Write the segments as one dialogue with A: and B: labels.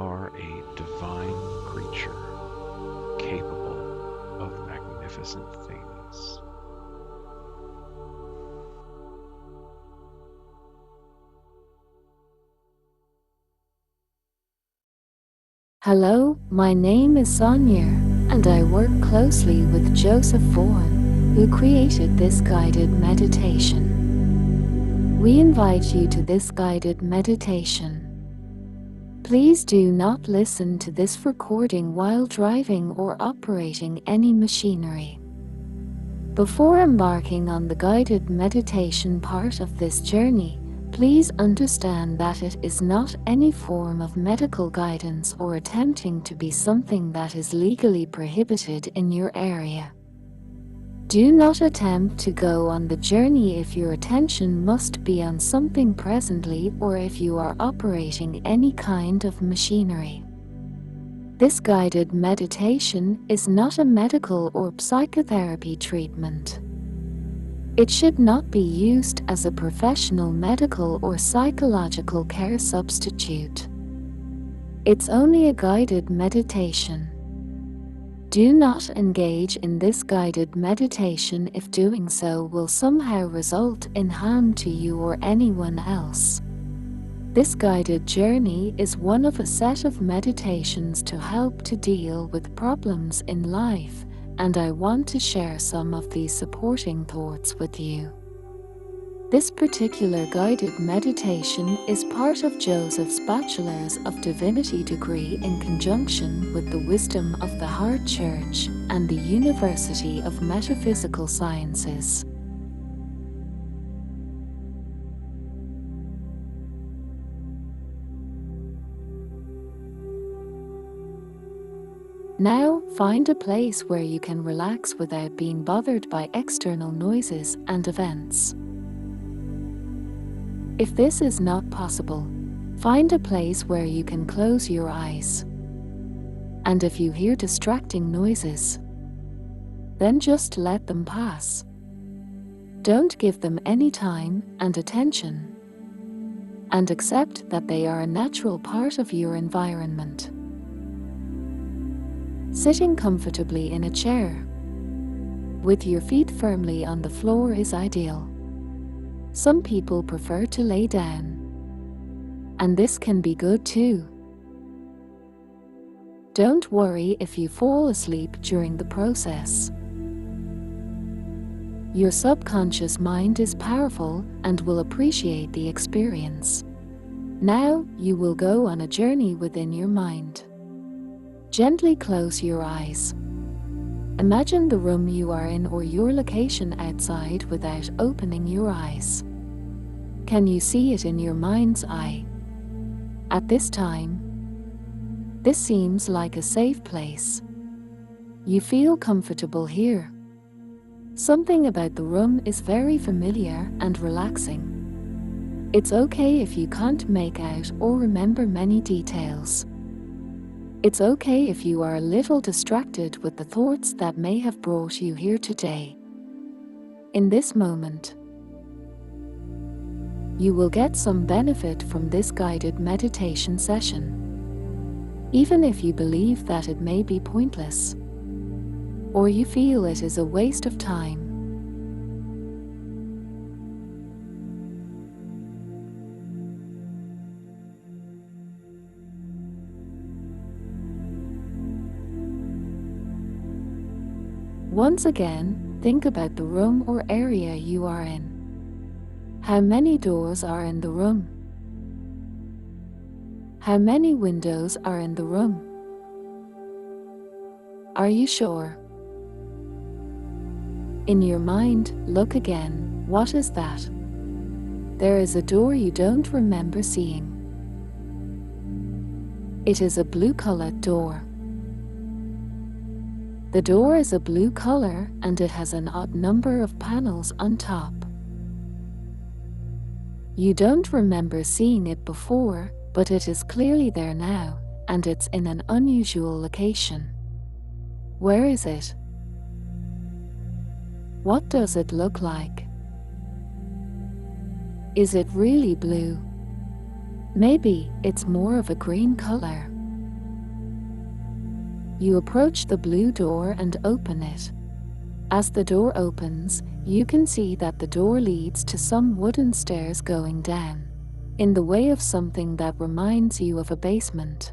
A: are a divine creature capable of magnificent things.
B: Hello, my name is Sonia, and I work closely with Joseph Vaughan, who created this guided meditation. We invite you to this guided meditation. Please do not listen to this recording while driving or operating any machinery. Before embarking on the guided meditation part of this journey, please understand that it is not any form of medical guidance or attempting to be something that is legally prohibited in your area. Do not attempt to go on the journey if your attention must be on something presently or if you are operating any kind of machinery. This guided meditation is not a medical or psychotherapy treatment. It should not be used as a professional medical or psychological care substitute. It's only a guided meditation. Do not engage in this guided meditation if doing so will somehow result in harm to you or anyone else. This guided journey is one of a set of meditations to help to deal with problems in life, and I want to share some of these supporting thoughts with you. This particular guided meditation is part of Joseph's Bachelor's of Divinity degree in conjunction with the Wisdom of the Heart Church and the University of Metaphysical Sciences. Now, find a place where you can relax without being bothered by external noises and events. If this is not possible, find a place where you can close your eyes. And if you hear distracting noises, then just let them pass. Don't give them any time and attention, and accept that they are a natural part of your environment. Sitting comfortably in a chair, with your feet firmly on the floor is ideal. Some people prefer to lay down, and this can be good too. Don't worry if you fall asleep during the process. Your subconscious mind is powerful and will appreciate the experience. Now, you will go on a journey within your mind. Gently close your eyes. Imagine the room you are in or your location outside without opening your eyes. Can you see it in your mind's eye? At this time, this seems like a safe place. You feel comfortable here. Something about the room is very familiar and relaxing. It's okay if you can't make out or remember many details. It's okay if you are a little distracted with the thoughts that may have brought you here today. In this moment, you will get some benefit from this guided meditation session, even if you believe that it may be pointless, or you feel it is a waste of time. Once again, think about the room or area you are in. How many doors are in the room? How many windows are in the room? Are you sure? In your mind, look again. What is that? There is a door you don't remember seeing. It is a blue-colored door. The door is a blue color and it has an odd number of panels on top. You don't remember seeing it before, but it is clearly there now, and it's in an unusual location. Where is it? What does it look like? Is it really blue? Maybe it's more of a green color. You approach the blue door and open it. As the door opens, you can see that the door leads to some wooden stairs going down, in the way of something that reminds you of a basement.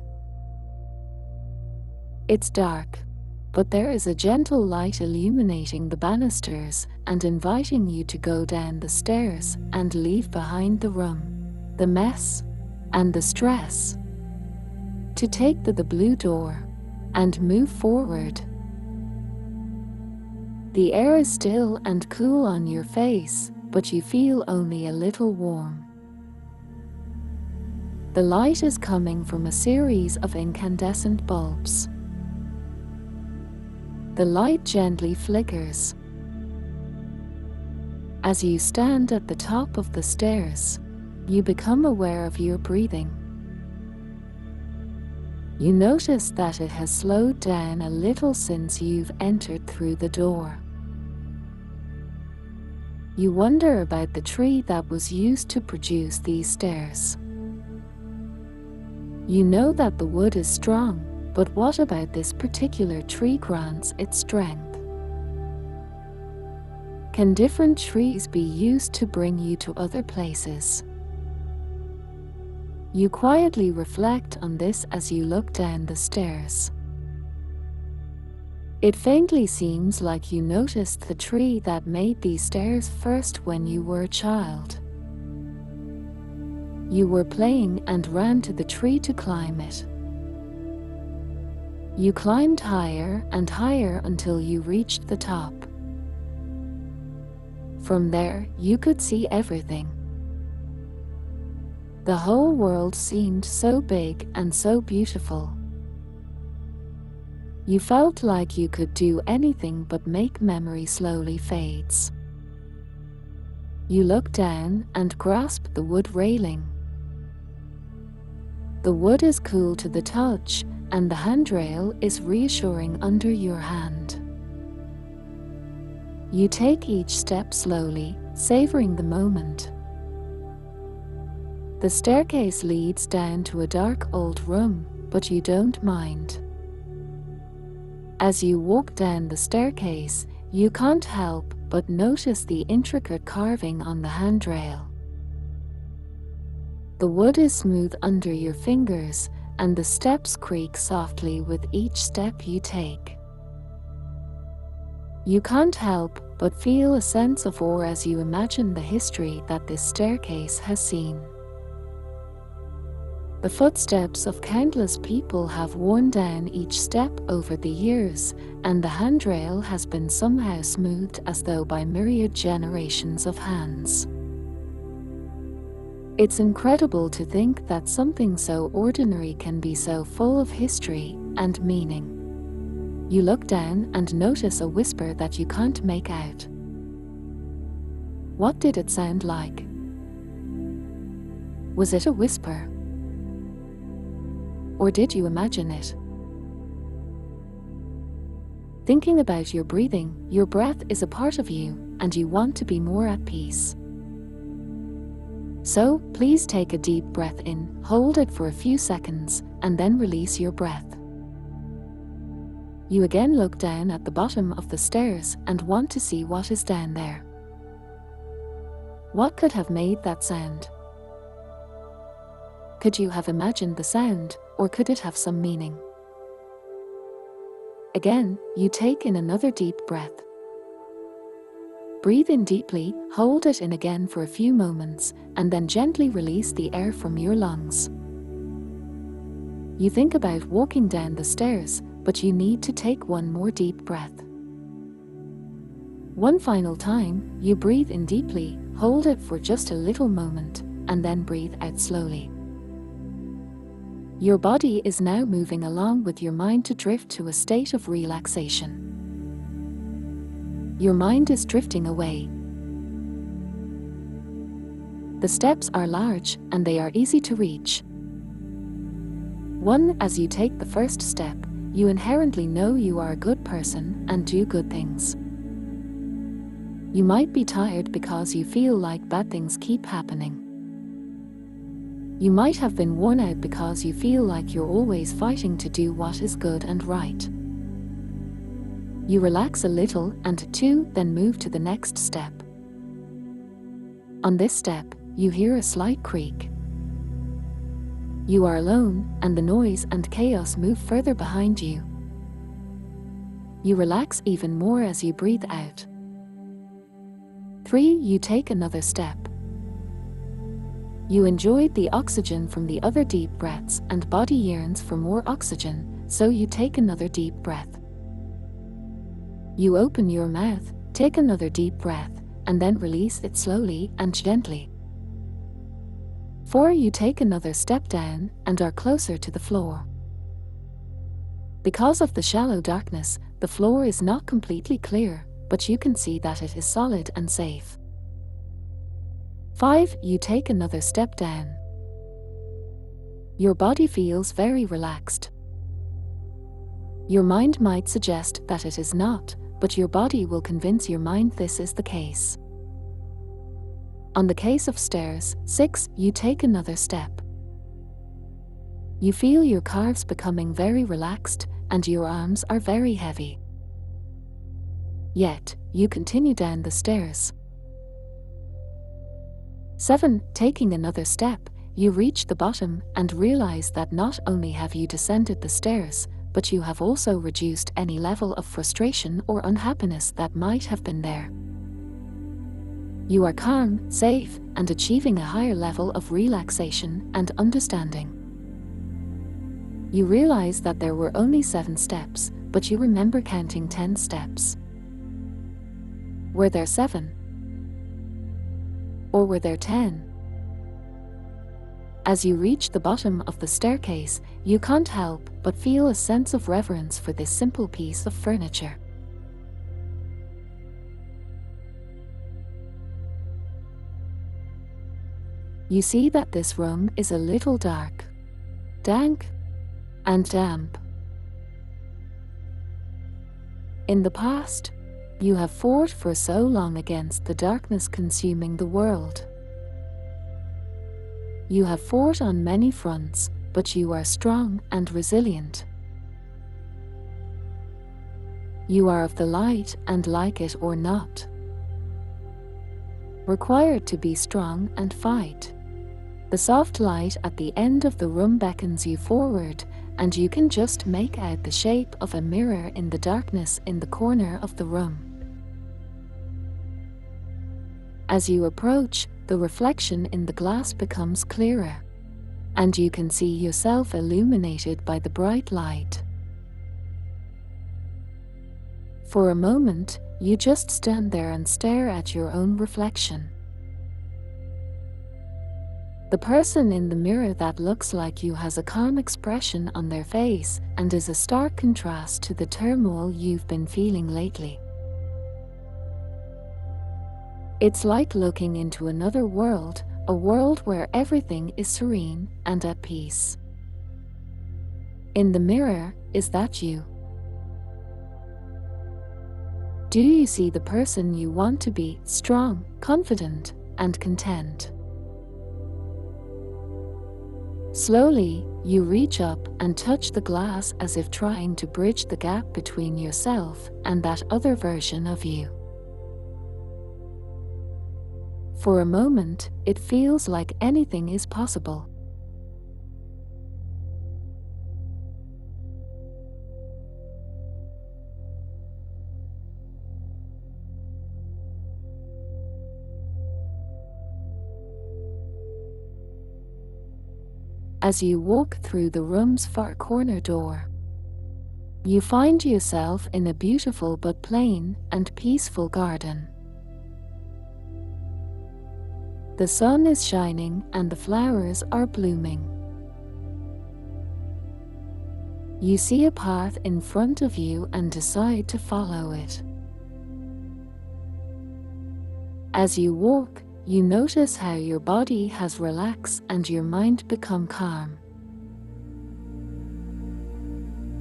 B: It's dark, but there is a gentle light illuminating the banisters and inviting you to go down the stairs and leave behind the room, the mess, and the stress. To take the blue door and move forward. The air is still and cool on your face, but you feel only a little warm. The light is coming from a series of incandescent bulbs. The light gently flickers. As you stand at the top of the stairs, you become aware of your breathing. You notice that it has slowed down a little since you've entered through the door. You wonder about the tree that was used to produce these stairs. You know that the wood is strong, but what about this particular tree grants its strength? Can different trees be used to bring you to other places? You quietly reflect on this as you look down the stairs. It faintly seems like you noticed the tree that made these stairs first when you were a child. You were playing and ran to the tree to climb it. You climbed higher and higher until you reached the top. From there, you could see everything. The whole world seemed so big and so beautiful. You felt like you could do anything but make memory slowly fades. You look down and grasp the wood railing. The wood is cool to the touch, and the handrail is reassuring under your hand. You take each step slowly, savoring the moment. The staircase leads down to a dark old room, but you don't mind. As you walk down the staircase, you can't help but notice the intricate carving on the handrail. The wood is smooth under your fingers, and the steps creak softly with each step you take. You can't help but feel a sense of awe as you imagine the history that this staircase has seen. The footsteps of countless people have worn down each step over the years, and the handrail has been somehow smoothed as though by myriad generations of hands. It's incredible to think that something so ordinary can be so full of history and meaning. You look down and notice a whisper that you can't make out. What did it sound like? Was it a whisper? Or did you imagine it? Thinking about your breathing, your breath is a part of you, and you want to be more at peace. So, please take a deep breath in, hold it for a few seconds, and then release your breath. You again look down at the bottom of the stairs and want to see what is down there. What could have made that sound? Could you have imagined the sound, or could it have some meaning? Again, you take in another deep breath. Breathe in deeply, hold it in again for a few moments, and then gently release the air from your lungs. You think about walking down the stairs, but you need to take one more deep breath. One final time, you breathe in deeply, hold it for just a little moment, and then breathe out slowly. Your body is now moving along with your mind to drift to a state of relaxation. Your mind is drifting away. The steps are large and they are easy to reach. As you take the first step, you inherently know you are a good person and do good things. You might be tired because you feel like bad things keep happening. You might have been worn out because you feel like you're always fighting to do what is good and right. You relax a little and 2, then move to the next step. On this step, you hear a slight creak. You are alone, and the noise and chaos move further behind you. You relax even more as you breathe out. 3, you take another step. You enjoyed the oxygen from the other deep breaths, and body yearns for more oxygen, so you take another deep breath. You open your mouth, take another deep breath, and then release it slowly and gently. 4, you take another step down and are closer to the floor. Because of the shallow darkness, the floor is not completely clear, but you can see that it is solid and safe. 5, you take another step down. Your body feels very relaxed. Your mind might suggest that it is not, but your body will convince your mind this is the case. On the case of stairs, 6, you take another step. You feel your calves becoming very relaxed, and your arms are very heavy. Yet, you continue down the stairs. 7, taking another step, you reach the bottom and realize that not only have you descended the stairs, but you have also reduced any level of frustration or unhappiness that might have been there. You are calm, safe, and achieving a higher level of relaxation and understanding. You realize that there were only 7 steps, but you remember counting 10 steps. Were there 7? Or were there 10? As you reach the bottom of the staircase, you can't help but feel a sense of reverence for this simple piece of furniture. You see that this room is a little dark, dank, and damp. In the past, you have fought for so long against the darkness consuming the world. You have fought on many fronts, but you are strong and resilient. You are of the light and like it or not. Required to be strong and fight. The soft light at the end of the room beckons you forward, and you can just make out the shape of a mirror in the darkness in the corner of the room. As you approach, the reflection in the glass becomes clearer, and you can see yourself illuminated by the bright light. For a moment, you just stand there and stare at your own reflection. The person in the mirror that looks like you has a calm expression on their face and is a stark contrast to the turmoil you've been feeling lately. It's like looking into another world, a world where everything is serene and at peace. In the mirror, is that you? Do you see the person you want to be, strong, confident, and content? Slowly, you reach up and touch the glass as if trying to bridge the gap between yourself and that other version of you. For a moment, it feels like anything is possible. As you walk through the room's far corner door, you find yourself in a beautiful but plain and peaceful garden. The sun is shining and the flowers are blooming. You see a path in front of you and decide to follow it. As you walk, you notice how your body has relaxed and your mind become calm.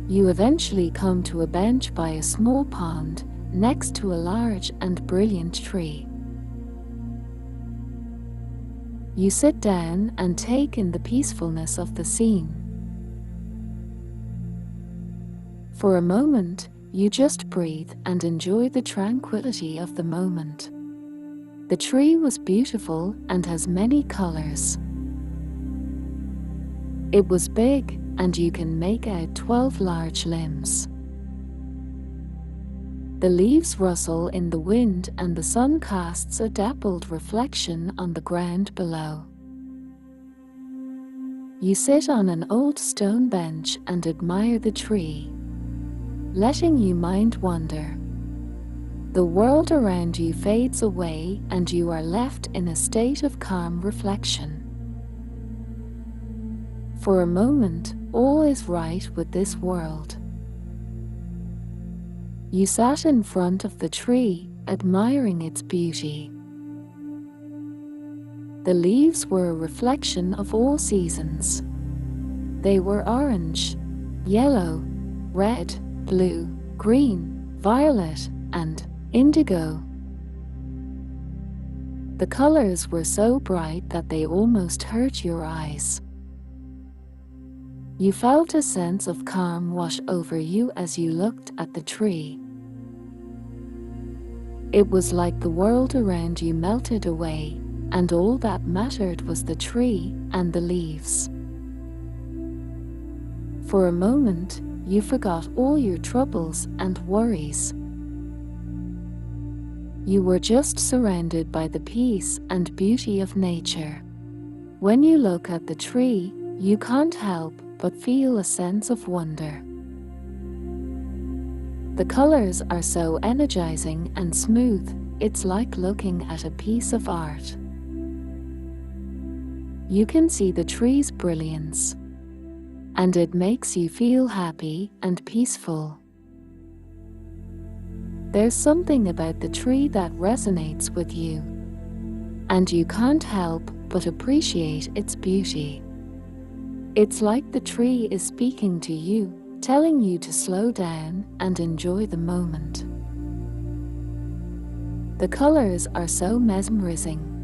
B: You eventually come to a bench by a small pond next to a large and brilliant tree. You sit down and take in the peacefulness of the scene. For a moment, you just breathe and enjoy the tranquility of the moment. The tree was beautiful and has many colors. It was big, and you can make out 12 large limbs. The leaves rustle in the wind and the sun casts a dappled reflection on the ground below. You sit on an old stone bench and admire the tree, letting your mind wander. The world around you fades away and you are left in a state of calm reflection. For a moment, all is right with this world. You sat in front of the tree, admiring its beauty. The leaves were a reflection of all seasons. They were orange, yellow, red, blue, green, violet, and indigo. The colors were so bright that they almost hurt your eyes. You felt a sense of calm wash over you as you looked at the tree. It was like the world around you melted away, and all that mattered was the tree and the leaves. For a moment, you forgot all your troubles and worries. You were just surrounded by the peace and beauty of nature. When you look at the tree, you can't help but feel a sense of wonder. The colors are so energizing and smooth, it's like looking at a piece of art. You can see the tree's brilliance, and it makes you feel happy and peaceful. There's something about the tree that resonates with you, and you can't help but appreciate its beauty. It's like the tree is speaking to you, telling you to slow down and enjoy the moment. The colors are so mesmerizing.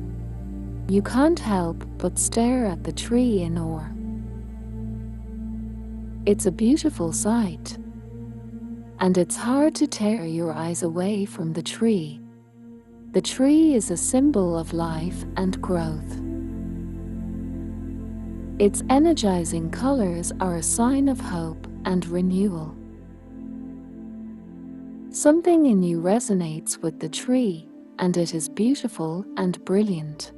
B: You can't help but stare at the tree in awe. It's a beautiful sight, and it's hard to tear your eyes away from the tree. The tree is a symbol of life and growth. Its energizing colors are a sign of hope and renewal. Something in you resonates with the tree, and it is beautiful and brilliant.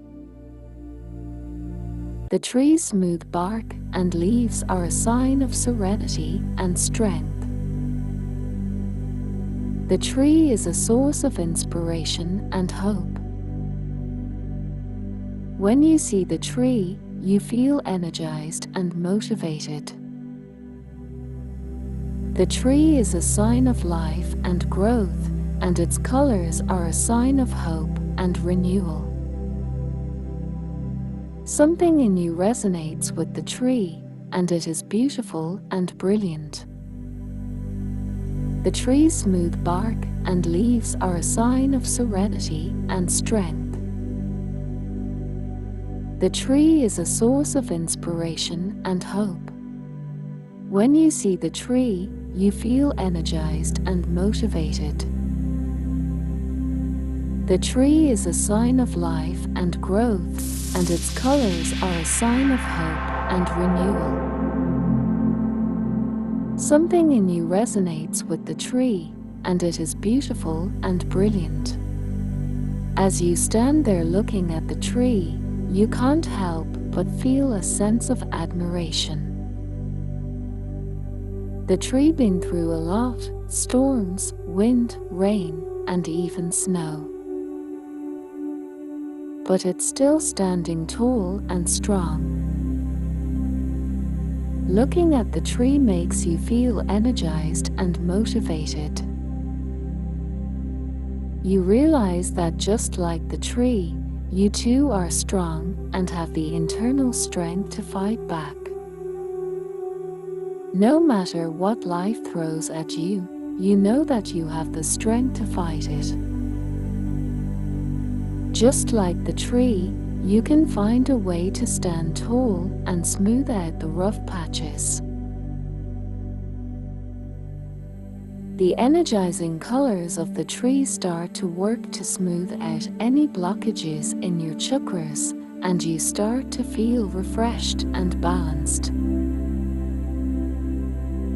B: The tree's smooth bark and leaves are a sign of serenity and strength. The tree is a source of inspiration and hope. When you see the tree, you feel energized and motivated. The tree is a sign of life and growth, and its colors are a sign of hope and renewal. Something in you resonates with the tree, and it is beautiful and brilliant. The tree's smooth bark and leaves are a sign of serenity and strength. The tree is a source of inspiration and hope. When you see the tree, you feel energized and motivated. The tree is a sign of life and growth, and its colors are a sign of hope and renewal. Something in you resonates with the tree, and it is beautiful and brilliant. As you stand there looking at the tree, you can't help but feel a sense of admiration. The tree been through a lot: storms, wind, rain, and even snow. But it's still standing tall and strong. Looking at the tree makes you feel energized and motivated. You realize that just like the tree, you too are strong and have the internal strength to fight back. No matter what life throws at you, you know that you have the strength to fight it. Just like the tree, you can find a way to stand tall and smooth out the rough patches. The energizing colors of the tree start to work to smooth out any blockages in your chakras, and you start to feel refreshed and balanced.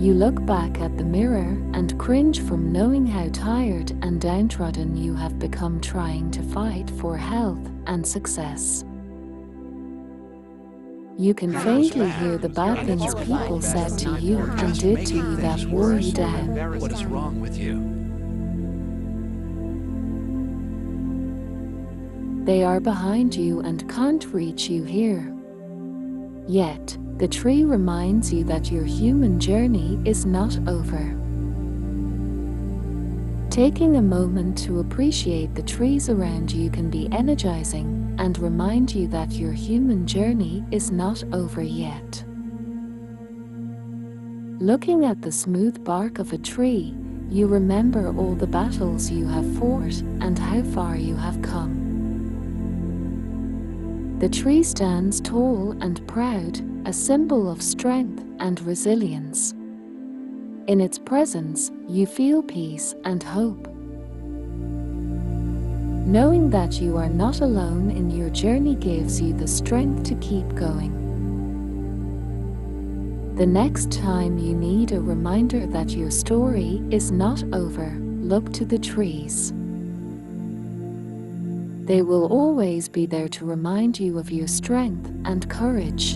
B: You look back at the mirror and cringe from knowing how tired and downtrodden you have become trying to fight for health and success. You can faintly hear the bad things people said to you and did to you that wore you down.
C: What is wrong with you?
B: They are behind you and can't reach you here. Yet, the tree reminds you that your human journey is not over. Taking a moment to appreciate the trees around you can be energizing and remind you that your human journey is not over yet. Looking at the smooth bark of a tree, you remember all the battles you have fought and how far you have come. The tree stands tall and proud, a symbol of strength and resilience. In its presence, you feel peace and hope. Knowing that you are not alone in your journey gives you the strength to keep going. The next time you need a reminder that your story is not over, look to the trees. They will always be there to remind you of your strength and courage.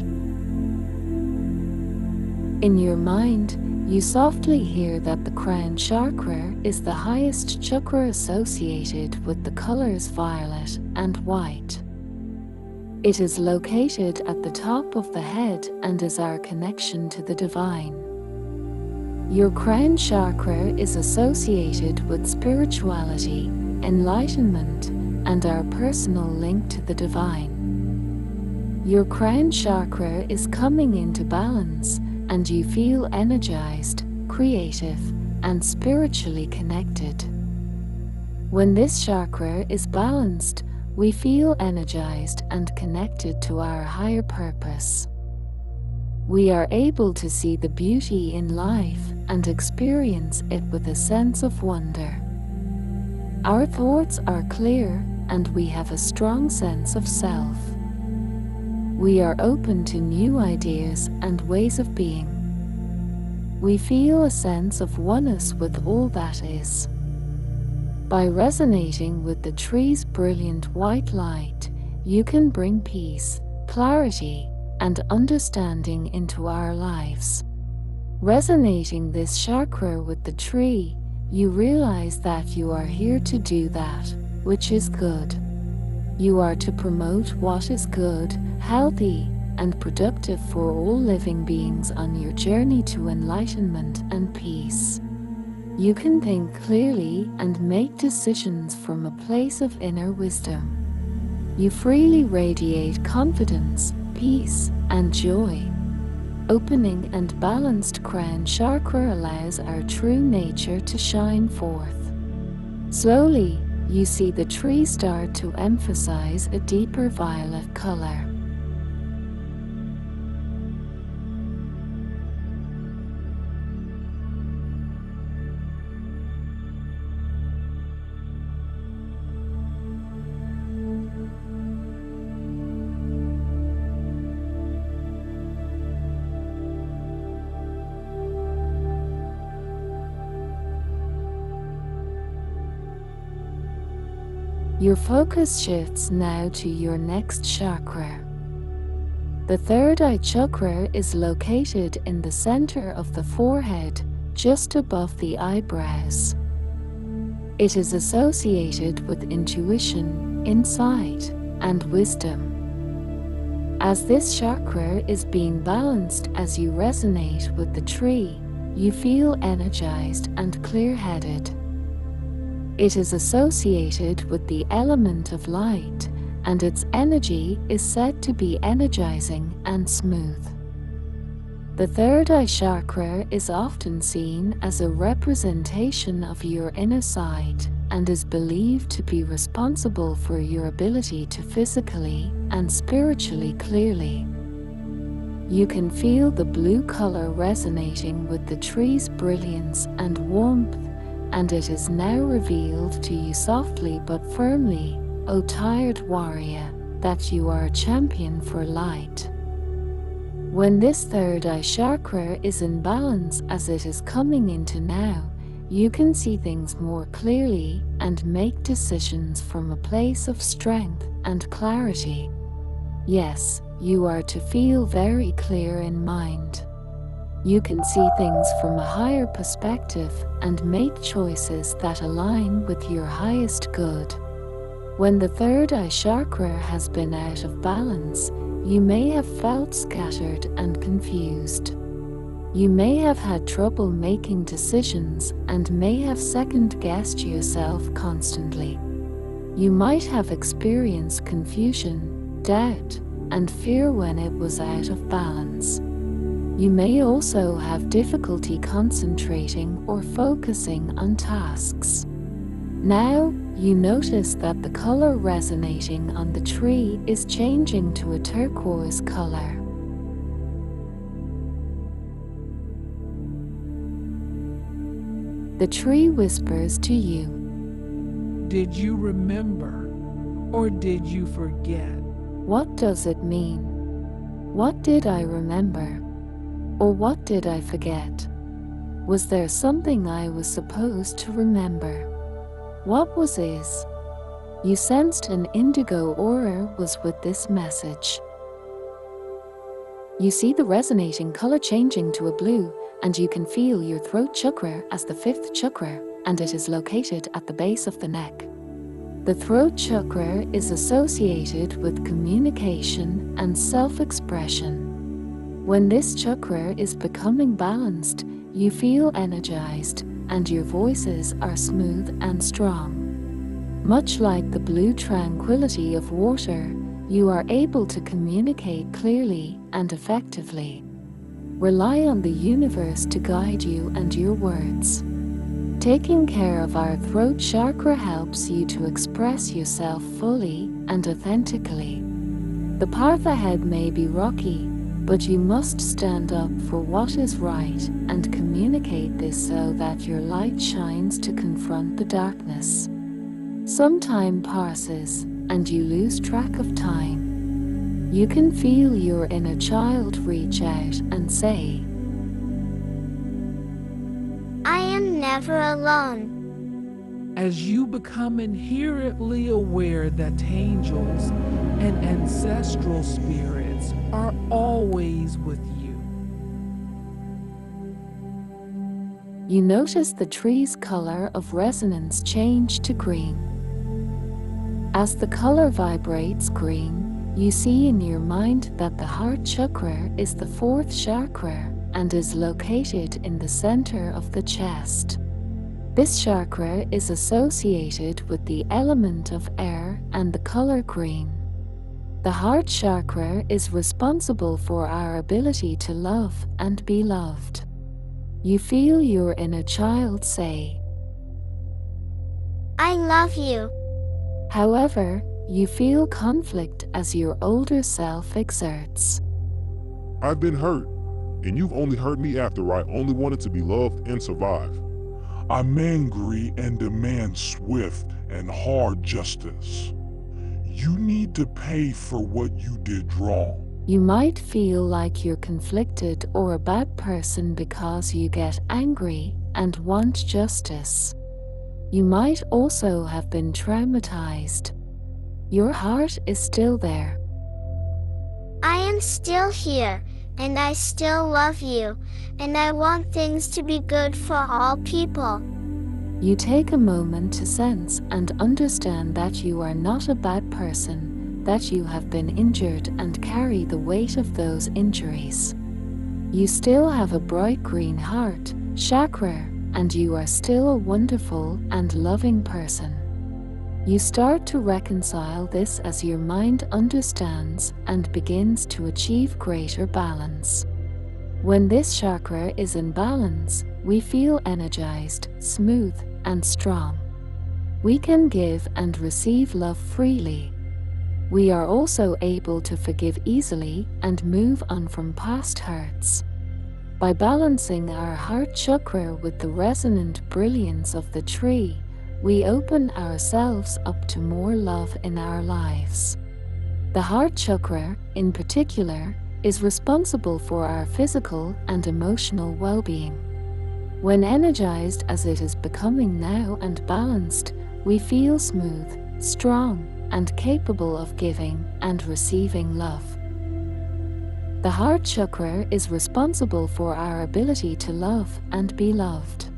B: In your mind, you softly hear that the crown chakra is the highest chakra associated with the colors violet and white. It is located at the top of the head and is our connection to the divine. Your crown chakra is associated with spirituality, enlightenment, and our personal link to the divine. Your crown chakra is coming into balance, and you feel energized, creative, and spiritually connected. When this chakra is balanced, we feel energized and connected to our higher purpose. We are able to see the beauty in life and experience it with a sense of wonder. Our thoughts are clear, and we have a strong sense of self. We are open to new ideas and ways of being. We feel a sense of oneness with all that is. By resonating with the tree's brilliant white light, you can bring peace, clarity, and understanding into our lives. Resonating this chakra with the tree, you realize that you are here to do that which is good. You are to promote what is good, healthy, and productive for all living beings on your journey to enlightenment and peace. You can think clearly and make decisions from a place of inner wisdom. You freely radiate confidence, peace, and joy. Opening and balanced crown chakra allows our true nature to shine forth. Slowly, you see the tree start to emphasize a deeper violet color. Your focus shifts now to your next chakra. The third eye chakra is located in the center of the forehead, just above the eyebrows. It is associated with intuition, insight, and wisdom. As this chakra is being balanced as you resonate with the tree, you feel energized and clear-headed. It is associated with the element of light, and its energy is said to be energizing and smooth. The third eye chakra is often seen as a representation of your inner side and is believed to be responsible for your ability to physically and spiritually clearly. You can feel the blue color resonating with the tree's brilliance and warmth, and it is now revealed to you softly but firmly, O tired warrior, that you are a champion for light. When this third eye chakra is in balance as it is coming into now, you can see things more clearly and make decisions from a place of strength and clarity. Yes, you are to feel very clear in mind. You can see things from a higher perspective and make choices that align with your highest good. When the third eye chakra has been out of balance, you may have felt scattered and confused. You may have had trouble making decisions and may have second-guessed yourself constantly. You might have experienced confusion, doubt, and fear when it was out of balance. You may also have difficulty concentrating or focusing on tasks. Now, you notice that the color resonating on the tree is changing to a turquoise color. The tree whispers to you,
C: Did you remember, or did you forget?
B: what does it mean? What did I remember? Or what did I forget? Was there something I was supposed to remember? What was is? You sensed an indigo aura was with this message. You see the resonating color changing to a blue, and you can feel your throat chakra as the fifth chakra, and it is located at the base of the neck. The throat chakra is associated with communication and self-expression. When this chakra is becoming balanced, you feel energized, and your voices are smooth and strong. Much like the blue tranquility of water, you are able to communicate clearly and effectively. Rely on the universe to guide you and your words. Taking care of our throat chakra helps you to express yourself fully and authentically. The path ahead may be rocky, but you must stand up for what is right and communicate this so that your light shines to confront the darkness. Some time passes, and you lose track of time. You can feel your inner child reach out and say,
D: I am never alone.
C: As you become inherently aware that angels and ancestral spirits are always with you.
B: You notice the tree's color of resonance change to green. As the color vibrates green, you see in your mind that the heart chakra is the fourth chakra and is located in the center of the chest. This chakra is associated with the element of air and the color green. The heart chakra is responsible for our ability to love and be loved. You feel your inner child say,
D: I love you.
B: However, you feel conflict as your older self exerts.
E: I've been hurt, and you've only hurt me after I only wanted to be loved and survive. I'm angry and demand swift and hard justice. You need to pay for what you did wrong.
B: You might feel like you're conflicted or a bad person because you get angry and want justice. You might also have been traumatized. Your heart is still there.
D: I am still here, and I still love you, and I want things to be good for all people.
B: You take a moment to sense and understand that you are not a bad person, that you have been injured and carry the weight of those injuries. You still have a bright green heart, chakra, and you are still a wonderful and loving person. You start to reconcile this as your mind understands and begins to achieve greater balance. When this chakra is in balance, we feel energized, smooth, and strong. We can give and receive love freely. We are also able to forgive easily and move on from past hurts. By balancing our heart chakra with the resonant brilliance of the tree, we open ourselves up to more love in our lives. The heart chakra, in particular, is responsible for our physical and emotional well-being. When energized as it is becoming now and balanced, we feel smooth, strong, and capable of giving and receiving love. The heart chakra is responsible for our ability to love and be loved.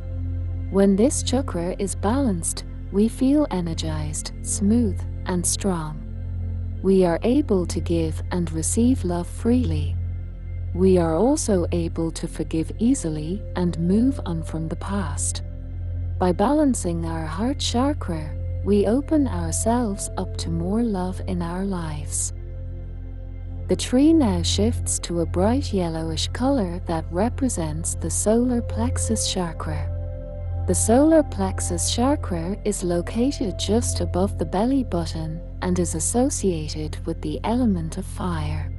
B: When this chakra is balanced, we feel energized, smooth, and strong. We are able to give and receive love freely. We are also able to forgive easily and move on from the past. By balancing our heart chakra, we open ourselves up to more love in our lives. The tree now shifts to a bright yellowish color that represents the solar plexus chakra. The solar plexus chakra is located just above the belly button and is associated with the element of fire.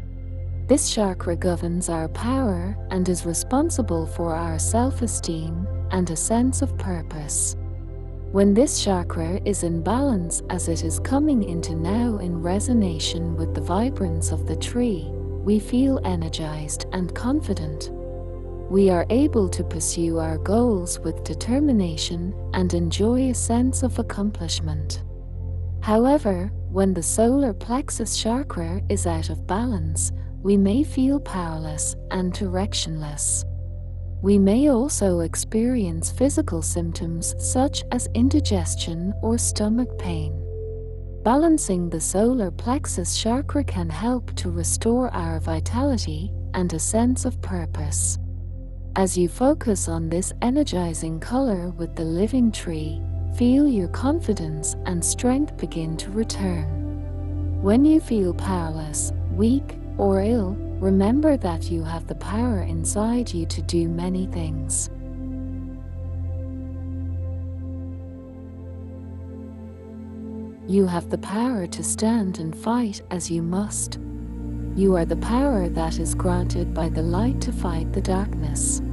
B: This chakra governs our power and is responsible for our self-esteem and a sense of purpose. When this chakra is in balance, as it is coming into now in resonance with the vibrance of the tree, we feel energized and confident. We are able to pursue our goals with determination and enjoy a sense of accomplishment. However, when the solar plexus chakra is out of balance, we may feel powerless and directionless. We may also experience physical symptoms such as indigestion or stomach pain. Balancing the solar plexus chakra can help to restore our vitality and a sense of purpose. As you focus on this energizing color with the living tree, feel your confidence and strength begin to return. When you feel powerless, weak, or ill, remember that you have the power inside you to do many things. You have the power to stand and fight as you must. You are the power that is granted by the light to fight the darkness.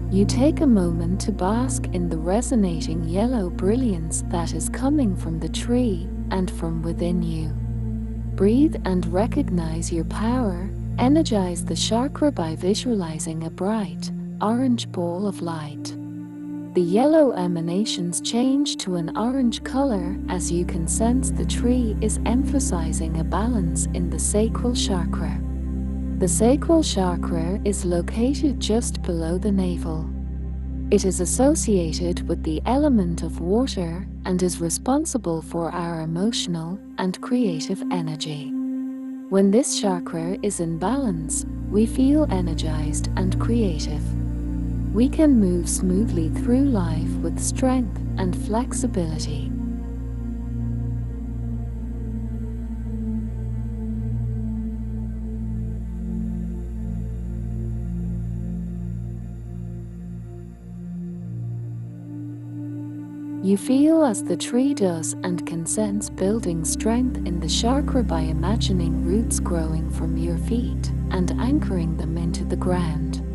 B: You take a moment to bask in the resonating yellow brilliance that is coming from the tree and from within you. Breathe and recognize your power. Energize the chakra by visualizing a bright, orange ball of light. The yellow emanations change to an orange color as you can sense the tree is emphasizing a balance in the sacral chakra. The sacral chakra is located just below the navel. It is associated with the element of water and is responsible for our emotional and creative energy. When this chakra is in balance, we feel energized and creative. We can move smoothly through life with strength and flexibility. You feel as the tree does and can sense building strength in the chakra by imagining roots growing from your feet and anchoring them into the ground.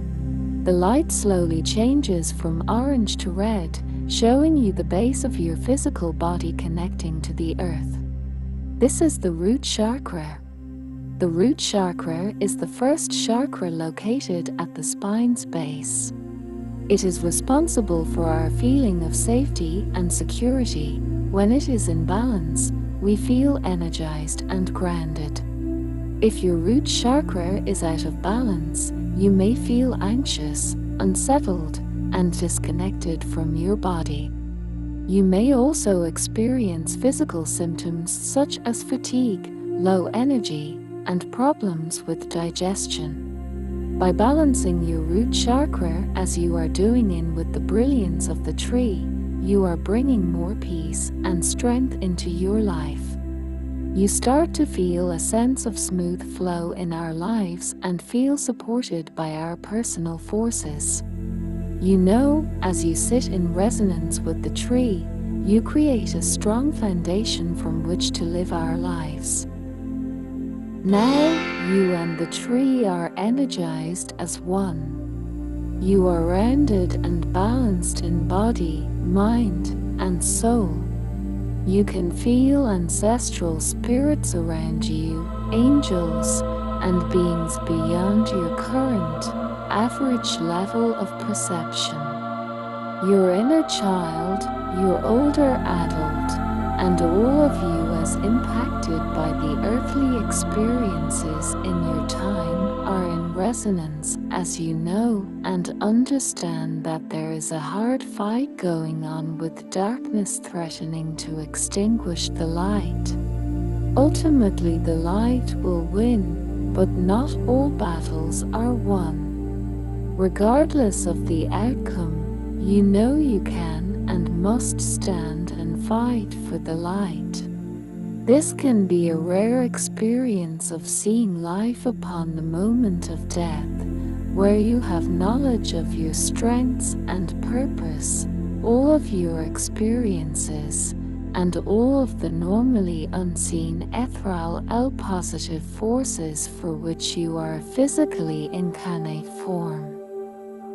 B: The light slowly changes from orange to red, showing you the base of your physical body connecting to the earth. This is the root chakra. The root chakra is the first chakra located at the spine's base. It is responsible for our feeling of safety and security. When it is in balance, we feel energized and grounded. If your root chakra is out of balance, you may feel anxious, unsettled, and disconnected from your body. You may also experience physical symptoms such as fatigue, low energy, and problems with digestion. By balancing your root chakra as you are doing in with the brilliance of the tree, you are bringing more peace and strength into your life. You start to feel a sense of smooth flow in our lives and feel supported by our personal forces. You know, as you sit in resonance with the tree, you create a strong foundation from which to live our lives. Now, you and the tree are energized as one. You are rounded and balanced in body, mind, and soul. You can feel ancestral spirits around you, angels, and beings beyond your current, average level of perception. Your inner child, your older adult, and all of you as impacted by the earthly experiences in your time are in resonance as you know and understand that there is a hard fight going on with darkness threatening to extinguish the light. Ultimately, the light will win, but not all battles are won. Regardless of the outcome, you know you can and must stand and fight for the light. This can be a rare experience of seeing life upon the moment of death, where you have knowledge of your strengths and purpose, all of your experiences, and all of the normally unseen ethereal L-positive forces for which you are a physically incarnate form.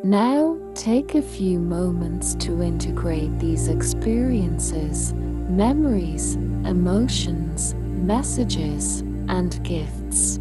B: Now, take a few moments to integrate these experiences, memories, emotions, messages, and gifts.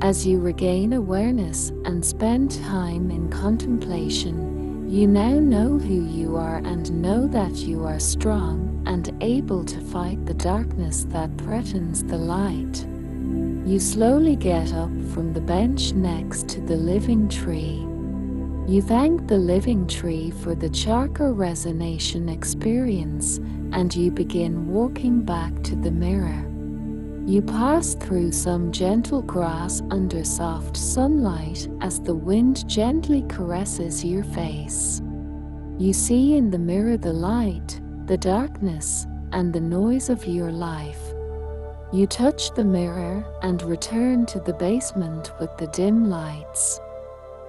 B: As you regain awareness and spend time in contemplation, you now know who you are and know that you are strong and able to fight the darkness that threatens the light. You slowly get up from the bench next to the living tree. You thank the living tree for the chakra resonation experience, and you begin walking back to the mirror. You pass through some gentle grass under soft sunlight as the wind gently caresses your face. You see in the mirror the light, the darkness, and the noise of your life. You touch the mirror and return to the basement with the dim lights.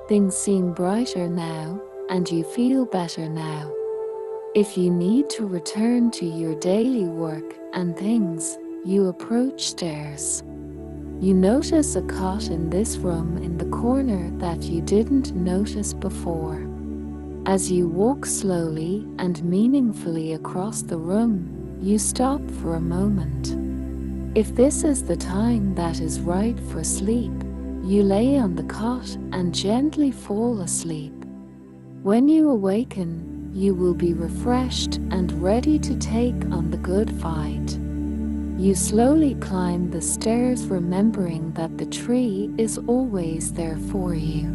B: Things seem brighter now, and you feel better now. If you need to return to your daily work and things, you approach stairs. You notice a cot in this room in the corner that you didn't notice before. As you walk slowly and meaningfully across the room, you stop for a moment. If this is the time that is right for sleep, you lay on the cot and gently fall asleep. When you awaken, you will be refreshed and ready to take on the good fight. You slowly climb the stairs, remembering that the tree is always there for you.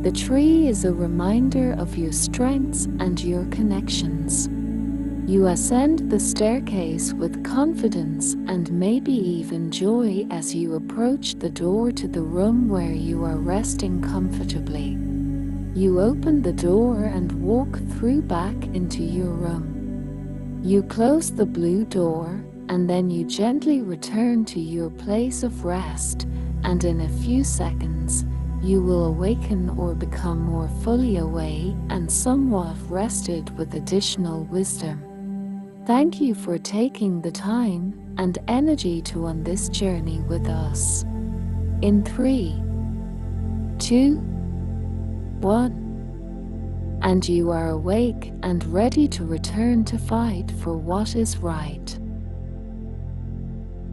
B: The tree is a reminder of your strengths and your connections. You ascend the staircase with confidence and maybe even joy as you approach the door to the room where you are resting comfortably. You open the door and walk through back into your room. You close the blue door, and then you gently return to your place of rest, and in a few seconds, you will awaken or become more fully awake and somewhat rested with additional wisdom. Thank you for taking the time and energy to on this journey with us. In 3, 2, 1, and you are awake and ready to return to fight for what is right.